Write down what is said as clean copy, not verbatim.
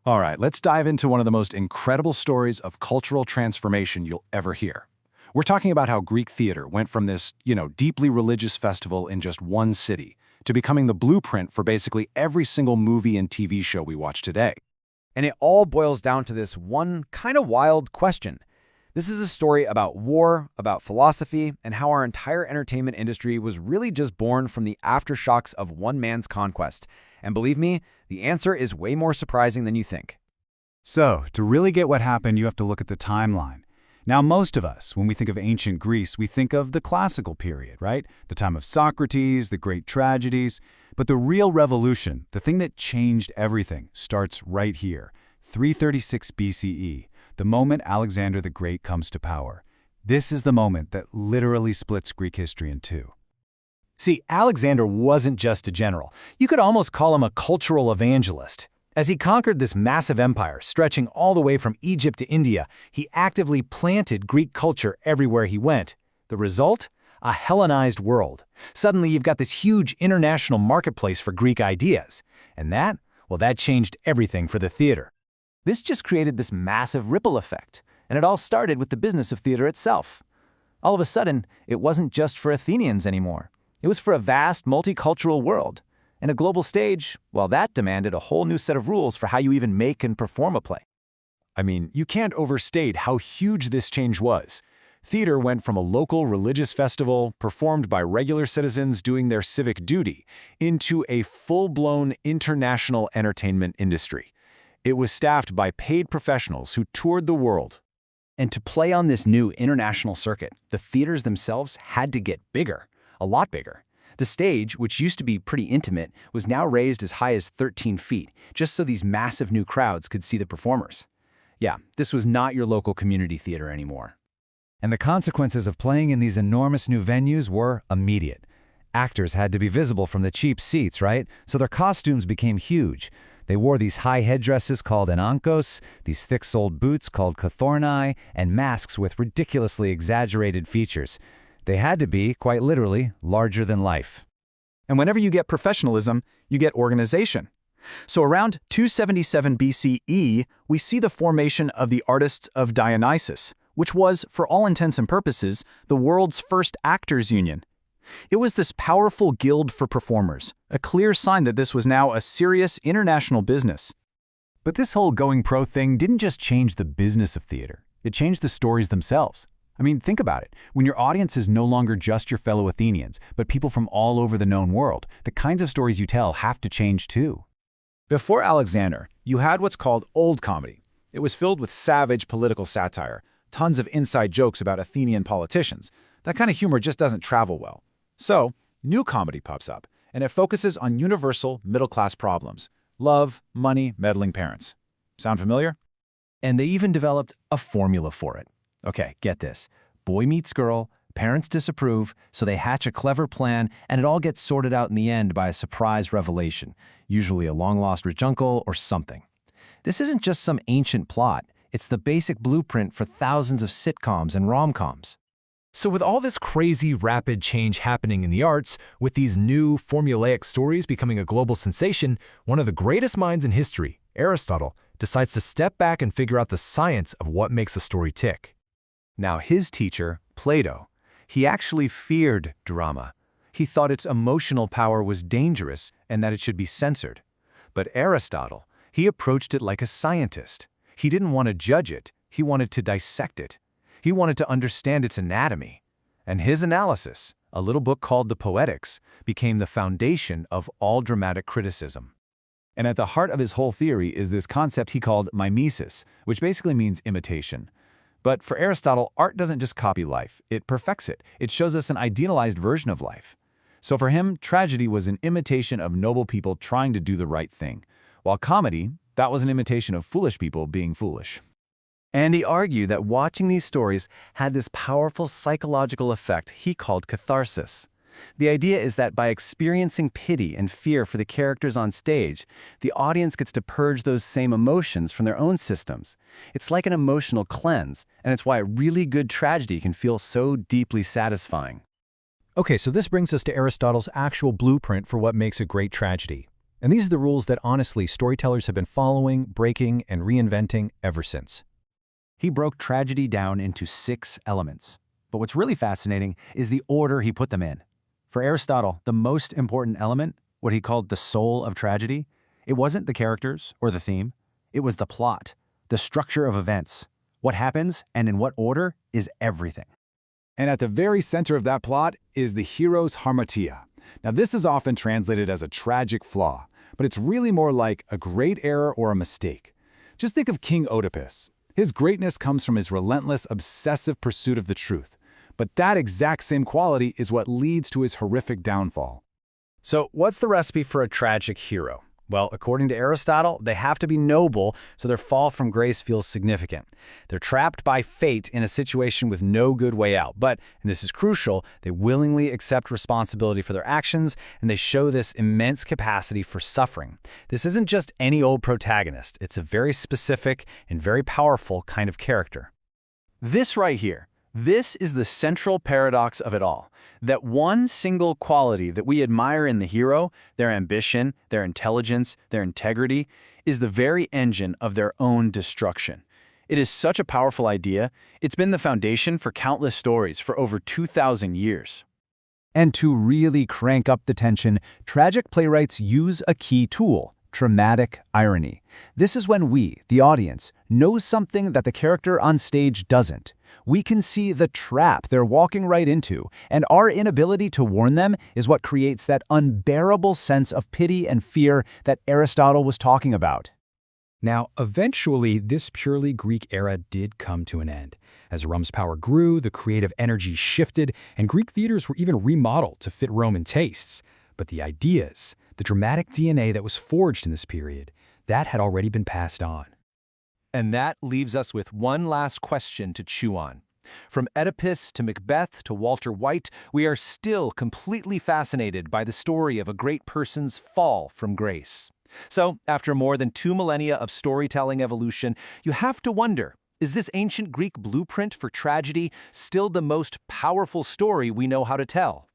All right, let's dive into one of the most incredible stories of cultural transformation you'll ever hear. We're talking about how Greek theater went from this, deeply religious festival in just one city to becoming the blueprint for basically every single movie and TV show we watch today. And it all boils down to this one kind of wild question. This is a story about war, about philosophy, and how our entire entertainment industry was really just born from the aftershocks of one man's conquest. And believe me, the answer is way more surprising than you think. So, to really get what happened, you have to look at the timeline. Now, most of us, when we think of ancient Greece, we think of the classical period, right? The time of Socrates, the great tragedies. But the real revolution, the thing that changed everything, starts right here, 336 BCE. The moment Alexander the Great comes to power. This is the moment that literally splits Greek history in two. See, Alexander wasn't just a general. You could almost call him a cultural evangelist. As he conquered this massive empire, stretching all the way from Egypt to India, he actively planted Greek culture everywhere he went. The result? A Hellenized world. Suddenly you've got this huge international marketplace for Greek ideas. And that changed everything for the theater. This just created this massive ripple effect, and it all started with the business of theater itself. All of a sudden, it wasn't just for Athenians anymore. It was for a vast, multicultural world. And a global stage, well, that demanded a whole new set of rules for how you even make and perform a play. I mean, you can't overstate how huge this change was. Theater went from a local religious festival performed by regular citizens doing their civic duty into a full-blown international entertainment industry. It was staffed by paid professionals who toured the world. And to play on this new international circuit, the theaters themselves had to get bigger, a lot bigger. The stage, which used to be pretty intimate, was now raised as high as 13 feet, just so these massive new crowds could see the performers. Yeah, this was not your local community theater anymore. And the consequences of playing in these enormous new venues were immediate. Actors had to be visible from the cheap seats, right? So their costumes became huge. They wore these high headdresses called anankos, these thick-soled boots called kothornai, and masks with ridiculously exaggerated features. They had to be, quite literally, larger than life. And whenever you get professionalism, you get organization. So around 277 BCE, we see the formation of the Artists of Dionysus, which was, for all intents and purposes, the world's first actors' union. It was this powerful guild for performers, a clear sign that this was now a serious international business. But this whole going pro thing didn't just change the business of theater. It changed the stories themselves. I mean, think about it. When your audience is no longer just your fellow Athenians, but people from all over the known world, the kinds of stories you tell have to change too. Before Alexander, you had what's called old comedy. It was filled with savage political satire, tons of inside jokes about Athenian politicians. That kind of humor just doesn't travel well. So, new comedy pops up, and it focuses on universal middle-class problems. Love, money, meddling parents. Sound familiar? And they even developed a formula for it. Okay, get this. Boy meets girl, parents disapprove, so they hatch a clever plan, and it all gets sorted out in the end by a surprise revelation, usually a long-lost rich uncle or something. This isn't just some ancient plot. It's the basic blueprint for thousands of sitcoms and rom-coms. So with all this crazy, rapid change happening in the arts, with these new, formulaic stories becoming a global sensation, one of the greatest minds in history, Aristotle, decides to step back and figure out the science of what makes a story tick. Now his teacher, Plato, he actually feared drama. He thought its emotional power was dangerous and that it should be censored. But Aristotle, he approached it like a scientist. He didn't want to judge it, he wanted to dissect it. He wanted to understand its anatomy. And his analysis, a little book called The Poetics, became the foundation of all dramatic criticism. And at the heart of his whole theory is this concept he called mimesis, which basically means imitation. But for Aristotle, art doesn't just copy life, it perfects it. It shows us an idealized version of life. So for him, tragedy was an imitation of noble people trying to do the right thing, while comedy, that was an imitation of foolish people being foolish. And he argued that watching these stories had this powerful psychological effect he called catharsis. The idea is that by experiencing pity and fear for the characters on stage, the audience gets to purge those same emotions from their own systems. It's like an emotional cleanse, and it's why really good tragedy can feel so deeply satisfying. Okay, so this brings us to Aristotle's actual blueprint for what makes a great tragedy. And these are the rules that, honestly, storytellers have been following, breaking, and reinventing ever since. He broke tragedy down into 6 elements. But what's really fascinating is the order he put them in. For Aristotle, the most important element, what he called the soul of tragedy, it wasn't the characters or the theme. It was the plot, the structure of events. What happens and in what order is everything. And at the very center of that plot is the hero's harmatia. Now, this is often translated as a tragic flaw, but it's really more like a great error or a mistake. Just think of King Oedipus. His greatness comes from his relentless, obsessive pursuit of the truth. But that exact same quality is what leads to his horrific downfall. So what's the recipe for a tragic hero? Well, according to Aristotle, they have to be noble, so their fall from grace feels significant. They're trapped by fate in a situation with no good way out, but, and this is crucial, they willingly accept responsibility for their actions, and they show this immense capacity for suffering. This isn't just any old protagonist, it's a very specific and very powerful kind of character. This right here, this is the central paradox of it all. That one single quality that we admire in the hero, their ambition, their intelligence, their integrity, is the very engine of their own destruction. It is such a powerful idea. It's been the foundation for countless stories for over 2,000 years. And to really crank up the tension, tragic playwrights use a key tool: dramatic irony. This is when we, the audience, know something that the character on stage doesn't. We can see the trap they're walking right into, and our inability to warn them is what creates that unbearable sense of pity and fear that Aristotle was talking about. Now, eventually, this purely Greek era did come to an end. As Rome's power grew, the creative energy shifted, and Greek theaters were even remodeled to fit Roman tastes. But the ideas, the dramatic DNA that was forged in this period, that had already been passed on. And that leaves us with one last question to chew on. From Oedipus to Macbeth to Walter White, we are still completely fascinated by the story of a great person's fall from grace. So, after more than 2 millennia of storytelling evolution, you have to wonder, is this ancient Greek blueprint for tragedy still the most powerful story we know how to tell?